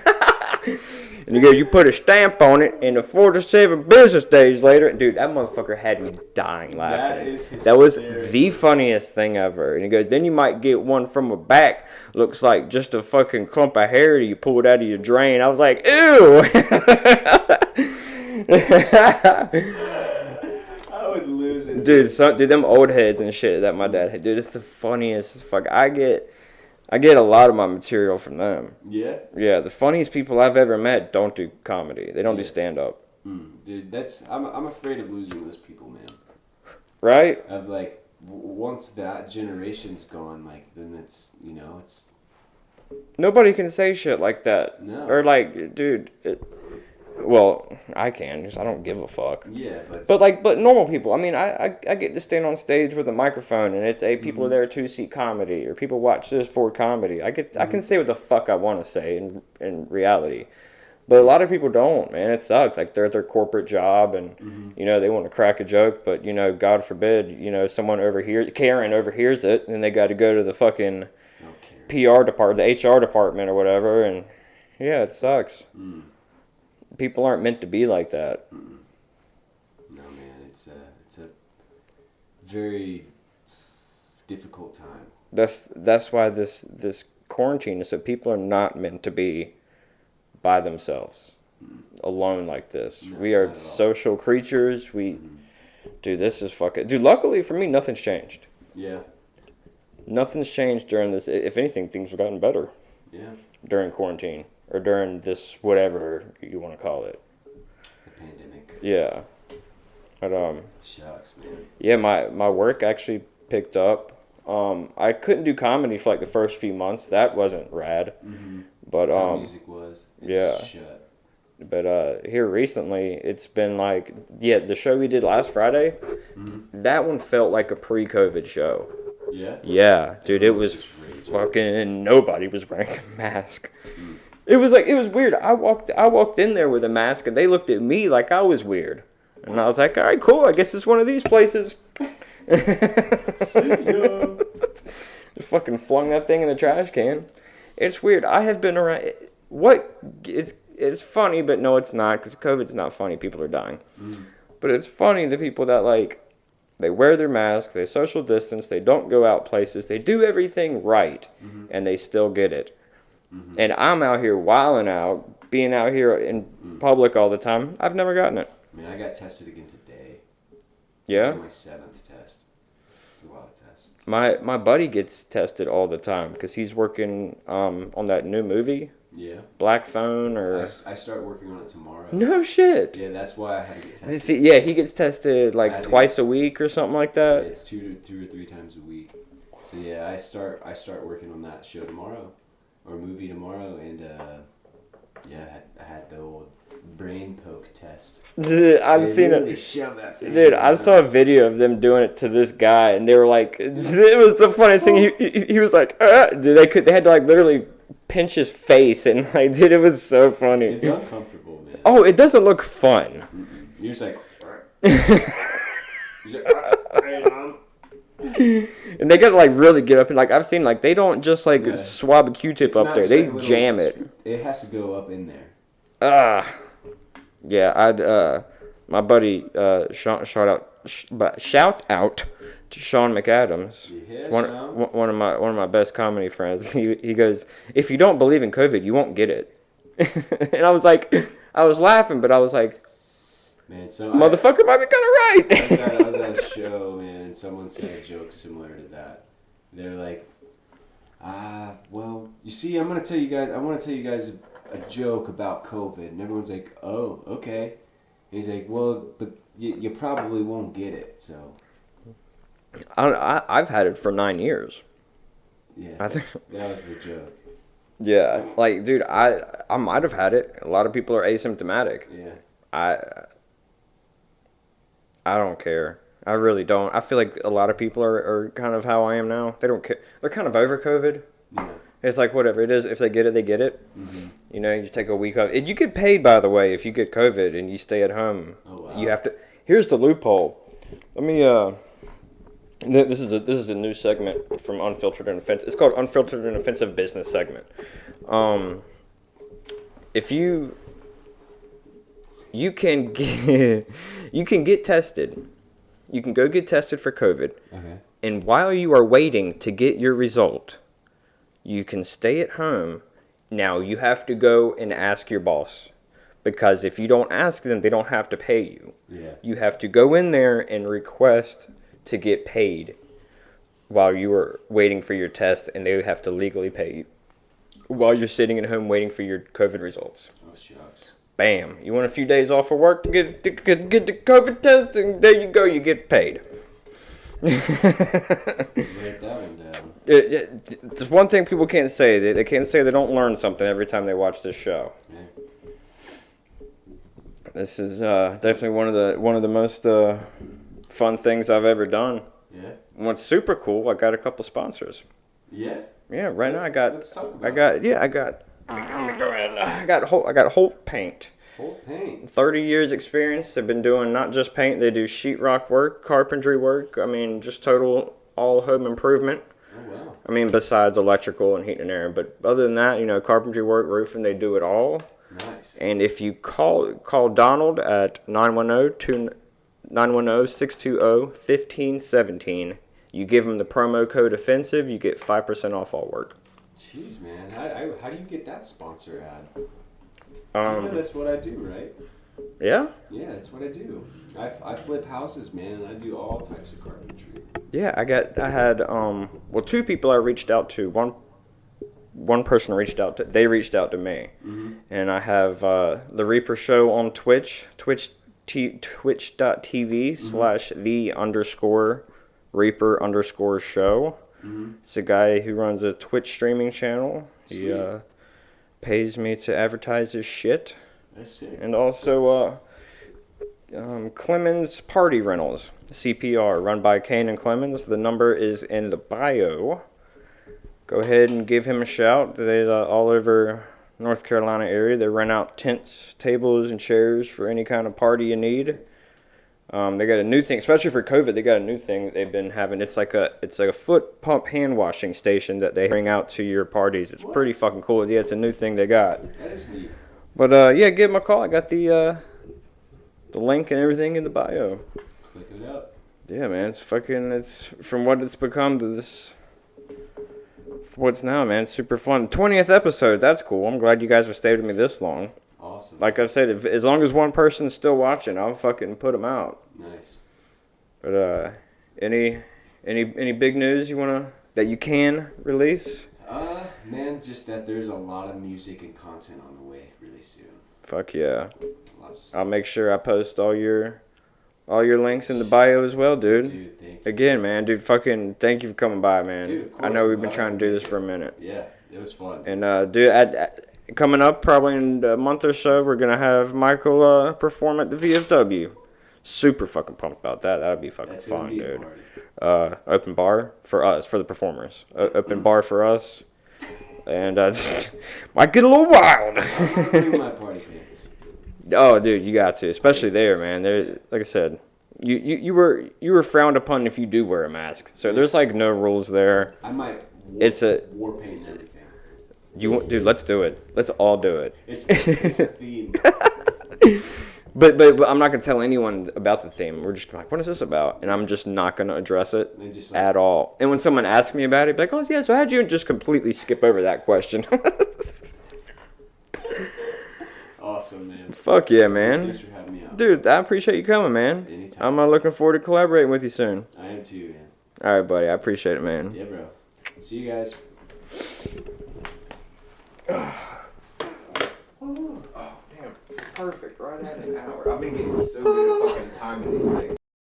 And he goes, you put a stamp on it, and 4 to 7 business days later, dude, that motherfucker had me dying laughing. That was the funniest thing ever. And he goes, then you might get one from the back, looks like just a fucking clump of hair you pulled out of your drain. I was like, ew. I would lose it. Dude, them old heads and shit that my dad had, dude, it's the funniest. Fuck, I get a lot of my material from them. Yeah? Yeah, the funniest people I've ever met don't do comedy. They don't do stand-up. Dude, I'm afraid of losing those people, man. Right? Of like, once that generation's gone, like, then it's. Nobody can say shit like that. No. Or like, dude, well, I can, because I don't give a fuck. Yeah, But normal people, I mean, I get to stand on stage with a microphone, and it's people are there to see comedy, or people watch this for comedy. I can say what the fuck I want to say in reality. But a lot of people don't, man. It sucks. Like, they're at their corporate job, and, they want to crack a joke, but, God forbid, someone Karen overhears it, and they got to go to the fucking PR department, the HR department or whatever, and, yeah, it sucks. People aren't meant to be like that. No, man, it's a very difficult time. That's why this quarantine is so people are not meant to be by themselves, alone like this. No, we are social creatures. Dude, this is fucking. Dude, luckily for me, nothing's changed. Yeah. Nothing's changed during this. If anything, things have gotten better. Yeah. During quarantine. Or during this, whatever you want to call it. The pandemic. Yeah. But, shucks, man. Yeah, my work actually picked up. I couldn't do comedy for like the first few months. That wasn't rad. But, that's how music was. Yeah. Shut. But, here recently, it's been like, the show we did last Friday, that one felt like a pre-COVID show. Yeah? Yeah, dude, it was fucking, nobody was wearing a mask. It was weird. I walked in there with a mask, and they looked at me like I was weird. And I was like, all right, cool. I guess it's one of these places. See ya. Just fucking flung that thing in the trash can. It's weird. I have been around. It's funny, but no, it's not, because COVID's not funny. People are dying. But it's funny, the people that, like, they wear their mask, they social distance, they don't go out places, they do everything right, and they still get it. And I'm out here wilding out, being out here in public all the time. I've never gotten it. I mean, I got tested again today. Yeah? It's my 7th test. It's a lot of tests. My buddy gets tested all the time because he's working on that new movie. Yeah. Black Phone or... I start working on it tomorrow. No shit. Yeah, that's why I had to get tested. See, yeah, he gets tested like twice a week or something like that. Yeah, it's 2 or 3 times a week. So yeah, I start working on that show tomorrow. Or movie tomorrow, and yeah, I had the old brain poke test. Dude, I've seen it. Shove that thing. Dude, I saw a video of them doing it to this guy, and they were like, it was the funny thing. He was like, dude, they had to like literally pinch his face, and like, dude, it was so funny. It's uncomfortable, man. Oh, it doesn't look fun. You're just like, right on. And they gotta like really get up and like I've seen like they don't just like swab a Q-tip up there. They jam it. It has to go up in there. Yeah, my buddy shout out Sean McAdams, Yeah, one Sean. one of my best comedy friends. He goes, if you don't believe in COVID, you won't get it. And I was laughing, but I was like, man, so motherfucker might be kind of right. I was at a show, man, and someone said a joke similar to that. They're like, well, you see, I want to tell you guys a joke about COVID, and everyone's like, oh, okay. And he's like, well, but you probably won't get it, so. I've had it for 9 years. Yeah, I think that was the joke. Yeah, like, dude, I might have had it. A lot of people are asymptomatic. Yeah. I don't care. I really don't. I feel like a lot of people are kind of how I am now. They don't care. They're kind of over COVID. Yeah. It's like, whatever it is. If they get it, they get it. Mm-hmm. You know, you take a week off. You get paid, by the way, if you get COVID and you stay at home. Oh, wow. You have to. Here's the loophole. Let me. This is a new segment from Unfiltered and Offensive. It's called Unfiltered and Offensive Business segment. If you can get tested. You can go get tested for COVID. Okay. And while you are waiting to get your result, you can stay at home. Now you have to go and ask your boss. Because if you don't ask them, they don't have to pay you. Yeah. You have to go in there and request to get paid while you are waiting for your test, and they have to legally pay you while you're sitting at home waiting for your COVID results. Oh, shucks. Bam. You want a few days off of work to get the COVID test, and there you go, you get paid. Write that one down. There's one thing people can't say. They can't say they don't learn something every time they watch this show. Yeah. This is definitely one of the most fun things I've ever done. Yeah. And what's super cool, I got a couple sponsors. Yeah. Yeah, right now Let's talk about it. I got Holt paint. Holt paint. 30 years experience. They've been doing not just paint, they do sheetrock work, carpentry work. I mean, just total all home improvement. Oh, wow. I mean, besides electrical and heat and air, but other than that, you know, carpentry work, roofing, they do it all. Nice. And if you call Donald at 910-620-1517, you give him the promo code offensive, you get 5% off all work. Jeez, man, how do you get that sponsor ad? That's what I do, right? Yeah? Yeah, that's what I do. I flip houses, man, and I do all types of carpentry. Yeah, I had two people I reached out to. One person reached out to me. Mm-hmm. And I have the Reaper Show on Twitch, twitch.tv/the_Reaper_show. Mm-hmm. It's a guy who runs a Twitch streaming channel. Sweet. He pays me to advertise his shit. That's sick. And also Clemmons Party Rentals, CPR, run by Canaan Clemmons. The number is in the bio. Go ahead and give him a shout. They're all over North Carolina area. They rent out tents, tables, and chairs for any kind of party you need. They got a new thing, especially for COVID. They got a new thing that they've been having. It's like a foot pump hand washing station that they bring out to your parties. It's pretty fucking cool. Yeah, it's a new thing they got. That is neat. But yeah, give them a call. I got the link and everything in the bio. Click it up. Yeah, man, it's from what it's become to this. What's now, man? It's super fun. 20th episode. That's cool. I'm glad you guys have stayed with me this long. Awesome. Like I said, as long as one person's still watching, I'll fucking put them out. Nice. But any big news that you can release? Man, just that there's a lot of music and content on the way really soon. Fuck yeah. Lots of stuff. I'll make sure I post all your links in the bio as well, dude. Dude, thank you. Again, man, dude, fucking thank you for coming by, man. Dude, of course, I know we've been I'm trying to do this for a minute. Yeah, it was fun. And dude, coming up probably in a month or so, we're gonna have Michael perform at the VFW. Super fucking pumped about that. That'll be fucking That's fun, gonna be a dude. party. Open bar for us, for the performers. Open bar for us, and might get a little wild. I'm bringing my party pants. Oh, dude, you got to, especially there, man. There, like I said, you were frowned upon if you do wear a mask. So there's like no rules there. I might. War paint and everything. Dude, let's do it. Let's all do it. It's a theme. But I'm not gonna tell anyone about the theme. We're just like, what is this about? And I'm just not gonna address it at all. And when someone asks me about it, be like, oh yeah, so how'd you just completely skip over that question? Awesome, man. Fuck yeah, man. Thanks for having me out. Dude, I appreciate you coming, man. Anytime. I'm looking forward to collaborating with you soon. I am too, man. All right, buddy. I appreciate it, man. Yeah, bro. See you guys. Oh, damn. Perfect. Right at an hour. I've been getting so good at fucking timing these things.